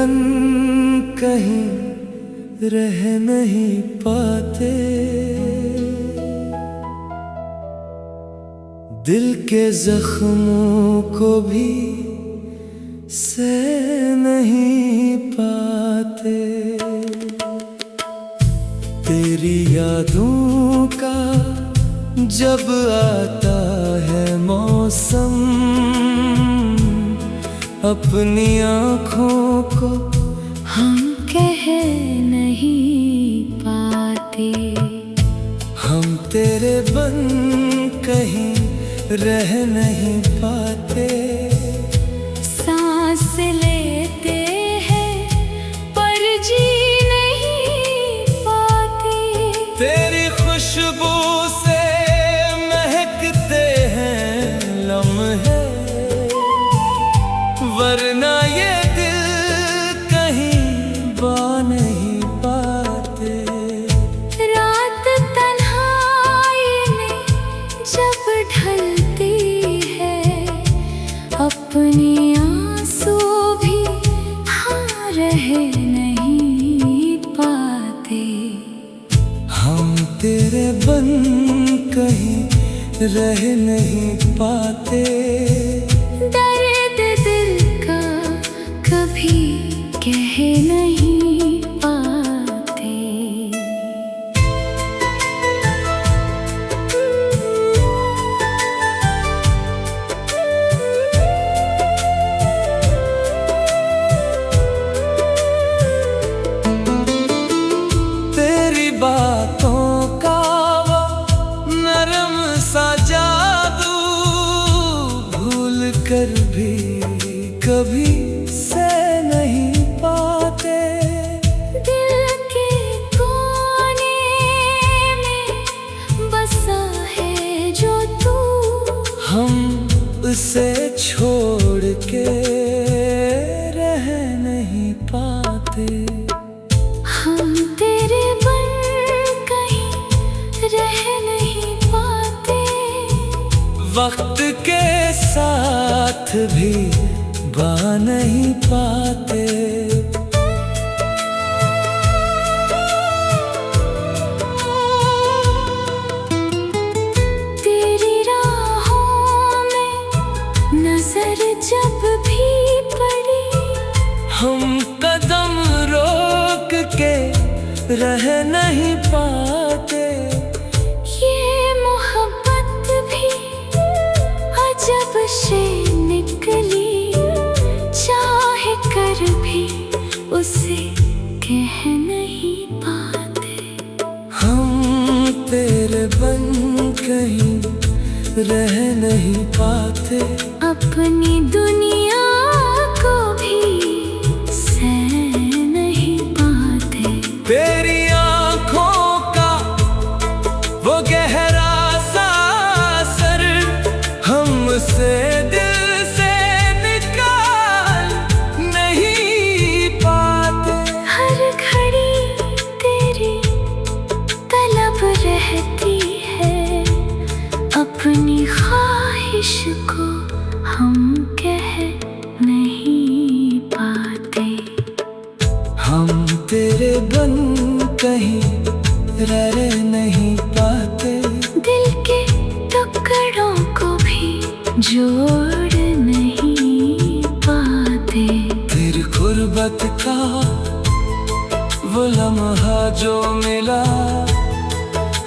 बन कहीं रह नहीं पाते, दिल के जख्मों को भी सह नहीं पाते। तेरी यादों का जब आता है मौसम, अपनी आँखों को हम कह नहीं पाते। हम तेरे बन कहीं रह नहीं पाते। सांस लेते हैं पर जी नहीं पाते। तेरी खुशबू से महकते हैं लम्हे, वरना ये दिल कहीं बा नहीं पाते। रात तन्हाई में जब ढलती है, अपने आंसू भी हाँ रह नहीं पाते। हम तेरे बन कहीं रह नहीं पाते। दर्द दिल का कभी कह नहीं पाते। तेरी बातों का वो नरम सा जादू भूल कर भी कभी सह नहीं पाते। दिल के कोने में बसा है जो तू, हम उसे छोड़ के रह नहीं पाते। हम तेरे बन कहीं रह नहीं पाते। वक्त के साथ भी बा नहीं पाते। तेरी राहों में नजर जब भी पड़ी, हम कदम रोक के रह नहीं पाते। ये मोहब्बत भी अजब से निकली, चाहे कर भी उसे कह नहीं पाते। हम तेरे बन कहीं रह नहीं पाते। अपनी दुनिया को भी सह नहीं पाते। तेरी आँखों का वो गहरा सा असर हमसे दिल से निकाल नहीं पाते। हर घड़ी तेरी तलब रहती है, अपनी ख्वाहिश को हम कह नहीं पाते। हम तेरे बन कहीं रह नहीं पाते। दिल के टुकड़ों को भी जोड़ नहीं पाते। तेरी गुर्बत का वो लम्हा जो मिला,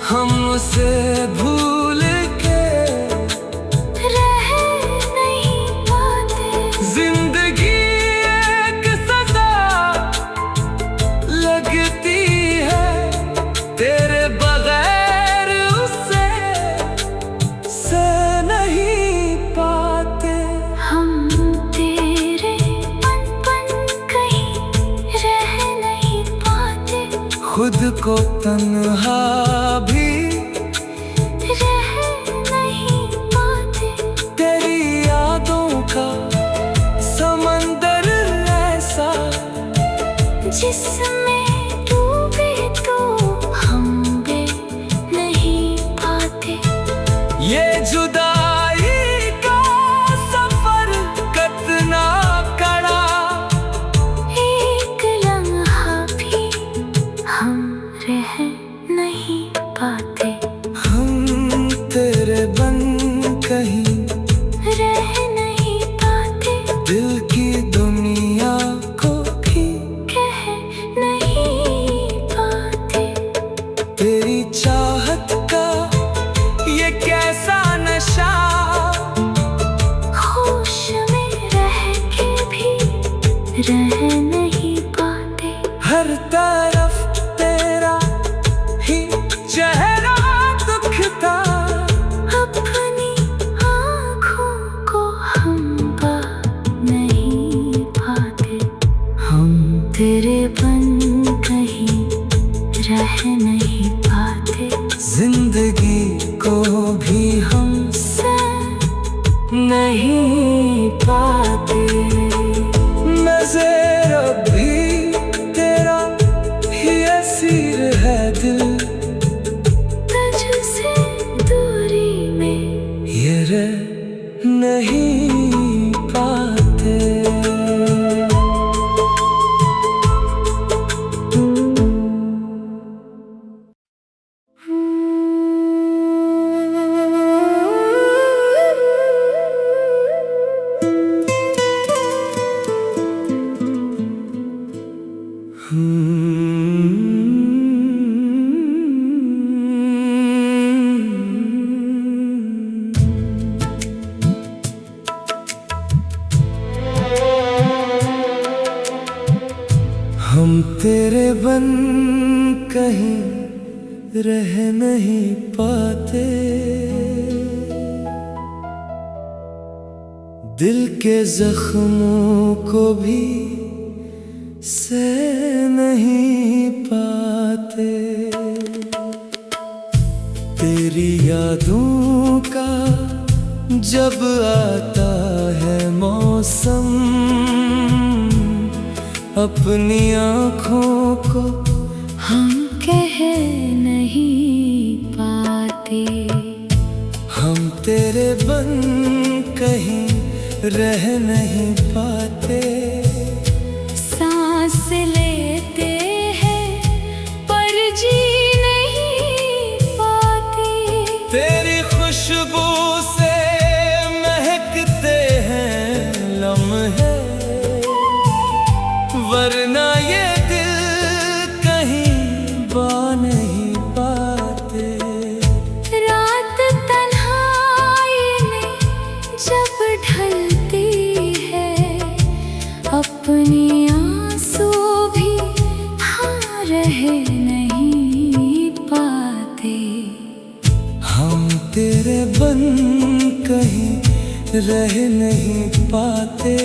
हम उसे भूल के रह नहीं पाते। जिंदगी एक सजा लगती है, तेरे बगैर उसे सह नहीं पाते। हम तेरे बन कहीं रह नहीं पाते। खुद को तन्हा भी रह नहीं पाते। तेरी यादों का समंदर ऐसा, जिसमें डूबे तो हम बे नहीं पाते। ये जुदाई का सफर कितना कड़ा, नहीं पाते, जिंदगी को भी हम नहीं पाते। नज़र अब भी तेरा ही असीर है दिल, तुझसे दूरी में ये रह नहीं पाते। हम तेरे बन कहीं रह नहीं पाते, दिल के जख्मों को भी सह नहीं पाते। तेरी यादों का जब आता है मौसम, अपनी आँखों को हम कह नहीं पाते। हम तेरे बन कहीं रह नहीं पाते। सांस लेते हैं पर जी नहीं पाते, तेरी खुशबू से महकते हैं लम्हे, वरना ये दिल कहीं बा नहीं पाते। रात तन्हाई में जब ढलती है, अपनी आंसू भी हाँ रह नहीं पाते। हम तेरे बन कहीं रह नहीं पाते।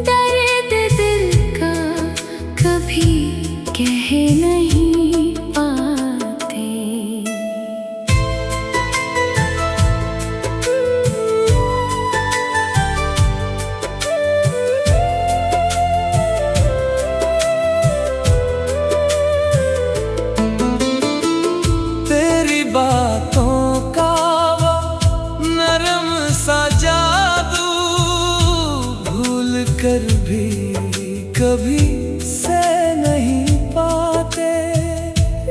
दर्द दिल का कभी कह नहीं पाते। तेरी बातों का वो नरम सा जादू भूल कर भी कभी सह नहीं पाते।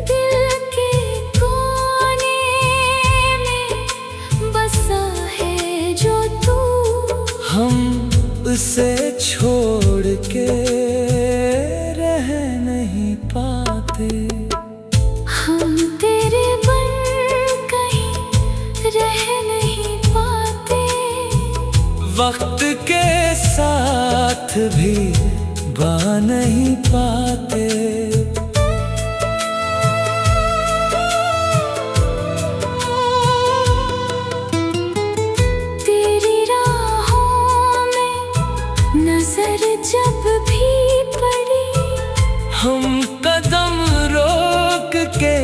दिल के कोने में बसा है जो तू, हम उसे छोड़ के रह नहीं पाते। हम तेरे बन कहीं रह नहीं पाते। वक्त के साथ भी बा नहीं पाते। तेरी राहों में नजर जब भी पड़ी, हम कदम रोक के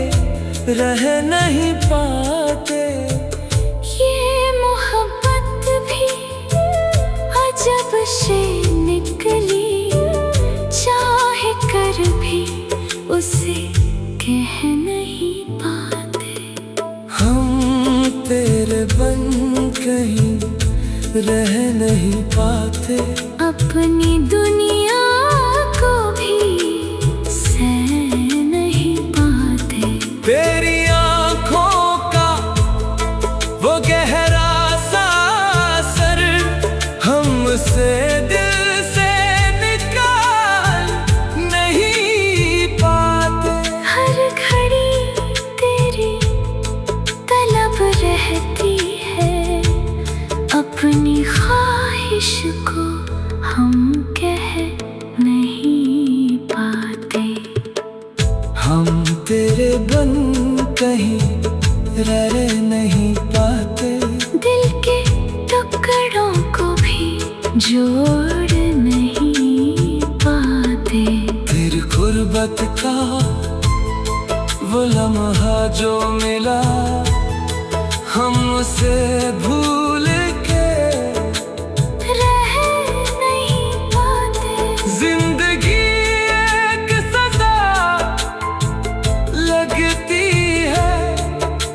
रह नहीं पाते। ये मोहब्बत भी अजब से निकली, चाहे कर भी उसे कह नहीं पाते। हम तेरे बन कहीं रह नहीं पाते। अपनी दुनिया को भी सह नहीं पाते। तेरी आँखों का वो गहरा सा असर हमसे दिल से निकाल नहीं पाते। हर घड़ी तेरी तलब रहती है, अपनी ख्वाहिश को हम कह नहीं पाते। हम तेरे बन कहीं रह नहीं पाते। दिल के टुकड़ों को भी जोड़ नहीं पाते। तेरी गुर्बत का वो लम्हा जो मिला हमसे भूल के रह नहीं पाते। जिंदगी एक सजा लगती है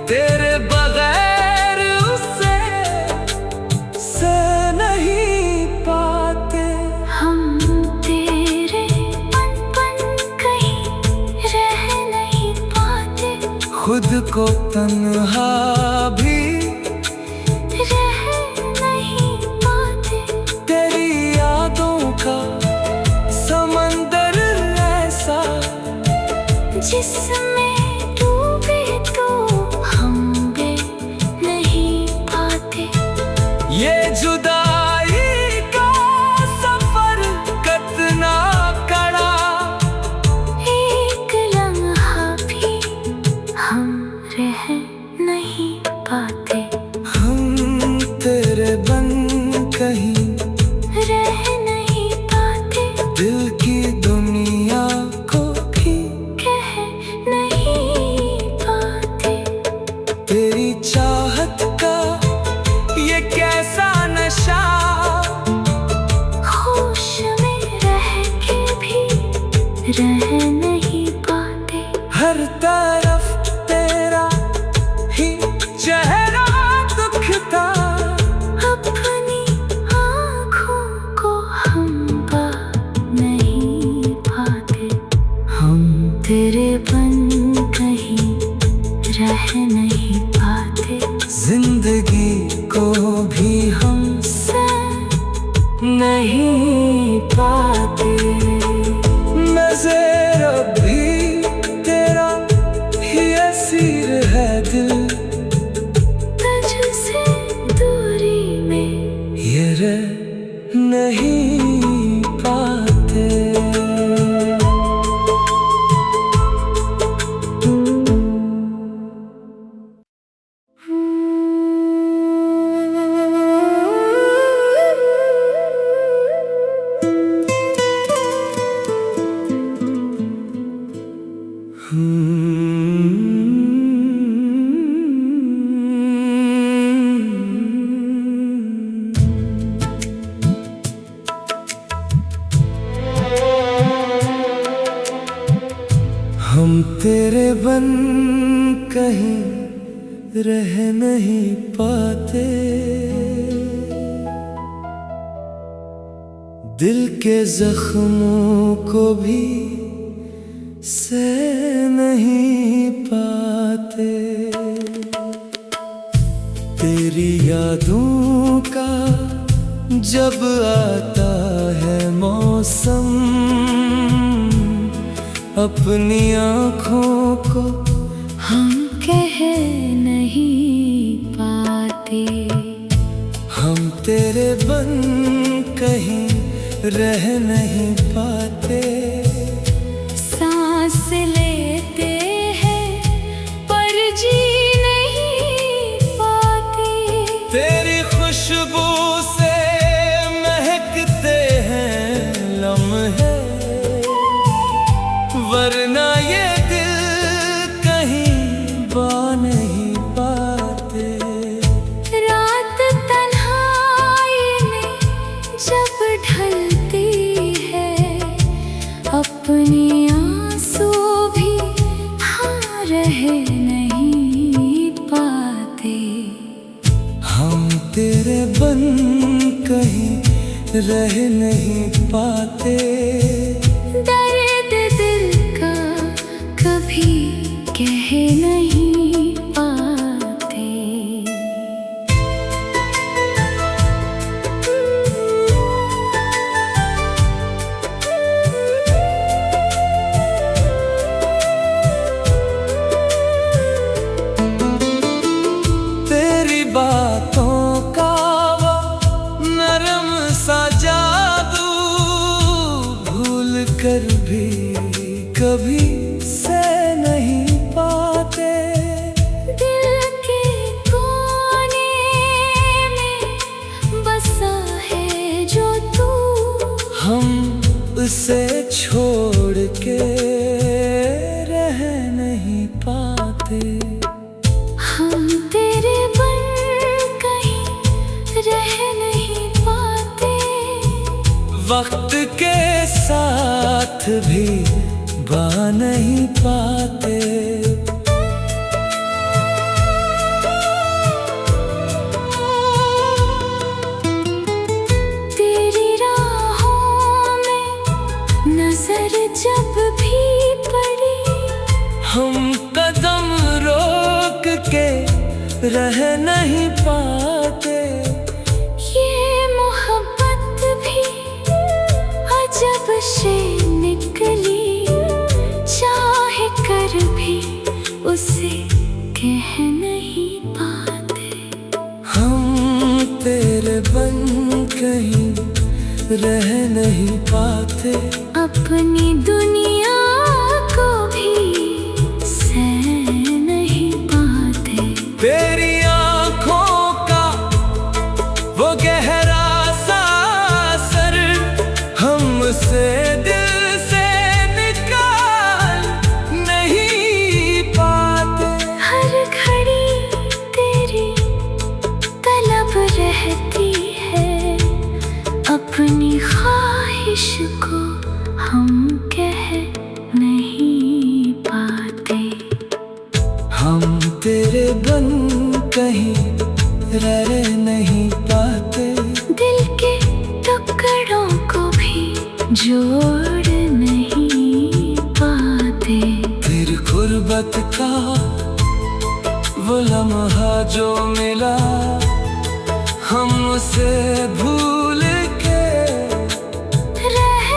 तेरे बगैर उससे सह नहीं पाते। हम तेरे पन कहीं रह नहीं पाते। खुद को तन्हा भी रह नहीं पाते। तेरी यादों का समंदर ऐसा जिसमें डूबे तो हम बे नहीं पाते। ये जुदाई का सफर कितना कड़ा, एक लम्हा भी हम रह नहीं पाते। हम तेरे बन कहीं रह नहीं पाते। दिल की दुनिया को भी कह नहीं पाते। तेरी चाहत का ये कैसा नशा, होश में रह के भी रह नहीं पाते। हर तरफ तेरा ही चेहरा दुखता, अपनी आँखों को हम पा नहीं पाते। हम तेरे बन कहीं रह नहीं पाते। जिंदगी को भी हम नहीं पाते। नज़र अब भी तेरा ही असीर है दिल, तुझसे दूरी में ये रह नहीं पाते। हम तेरे बन कहीं रह नहीं पाते। दिल के जख्मों को भी सह नहीं पाते। तेरी यादों का जब आता है मौसम, अपनी आँखों को हम कह नहीं पाते। हम तेरे बन कहीं रह नहीं पाते। सांस लेते हैं पर जी नहीं पाते। तेरी खुशबू से महकते हैं लम्हे, वरना ये दिल कहीं बा नहीं पाते। रात तन्हाई में जब ढलती है, अपनी आंसू भी हाँ रह नहीं पाते। हम तेरे बन कहीं रह नहीं पाते। दर्द दिल का कभी कह नहीं पाते। तेरी बातों का वो नरम सा जादू के साथ भी बा नहीं पाते। तेरी राहों में नजर जब भी पड़ी, हम कदम रोक के रह नहीं पाते। ये मोहब्बत भी अजब से निकली, चाहे कर भी उसे कह नहीं पाते। हम तेरे बन कहीं रह नहीं पाते। अपनी दुनिया को भी सह नहीं पाते। तेरी आँखों का वो गहरा सा असर हमसे दिल से निकाल नहीं पाते। हर घड़ी तेरी तलब रहती है, अपनी ख्वाहिश को हम कह नहीं पाते। हम तेरे बन कहीं रह नहीं पाते। दिल के टुकड़ों को भी जोड़ नहीं पाते। तेरी गुर्बत का वो लम्हा जो मिला, हम उसे भूल के रह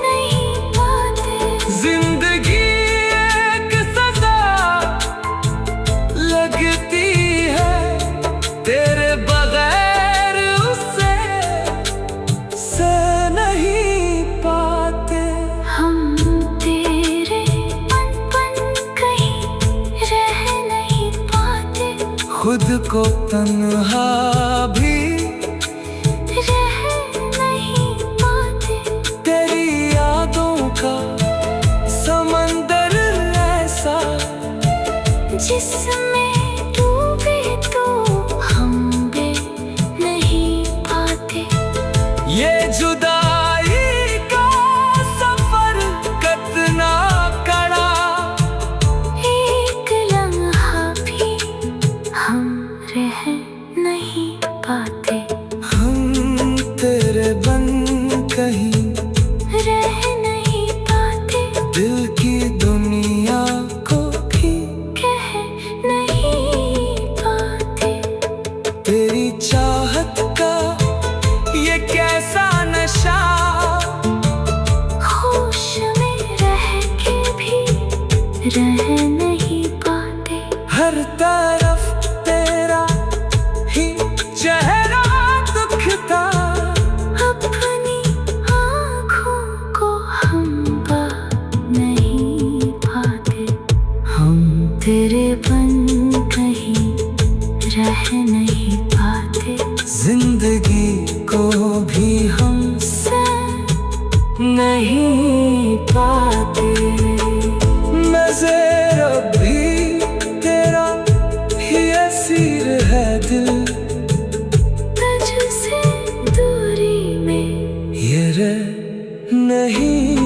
नहीं पाते। जिंदगी एक सजा लगती है, तेरे बगैर उसे सह नहीं पाते। हम तेरे बन कहीं रह नहीं पाते। खुद को तन्हा भी रह नहीं पाते। तेरी यादों का समंदर ऐसा, जिसमें डूबे तो हम बे नहीं पाते। ये जुदाई का सफर कितना कड़ा, एक लम्हा भी हम रह नहीं पाते। हम तेरे बन कहीं रह नहीं पाते। दिल की दुनिया को भी कह नहीं पाते। तेरी चाहत का ये कैसा नशा, होश में रह के भी रह नहीं पाते। हर तरफ तेरा ही चेहरा दुखता। अपनी आँखों को हम पा नहीं पाते। हम तेरे बन कहीं रह नहीं पाते। जिंदगी को भी हम नहीं पाते। नज़र अब भी तेरा ही असीर है दिल, तुझसे दूरी में ये रह नहीं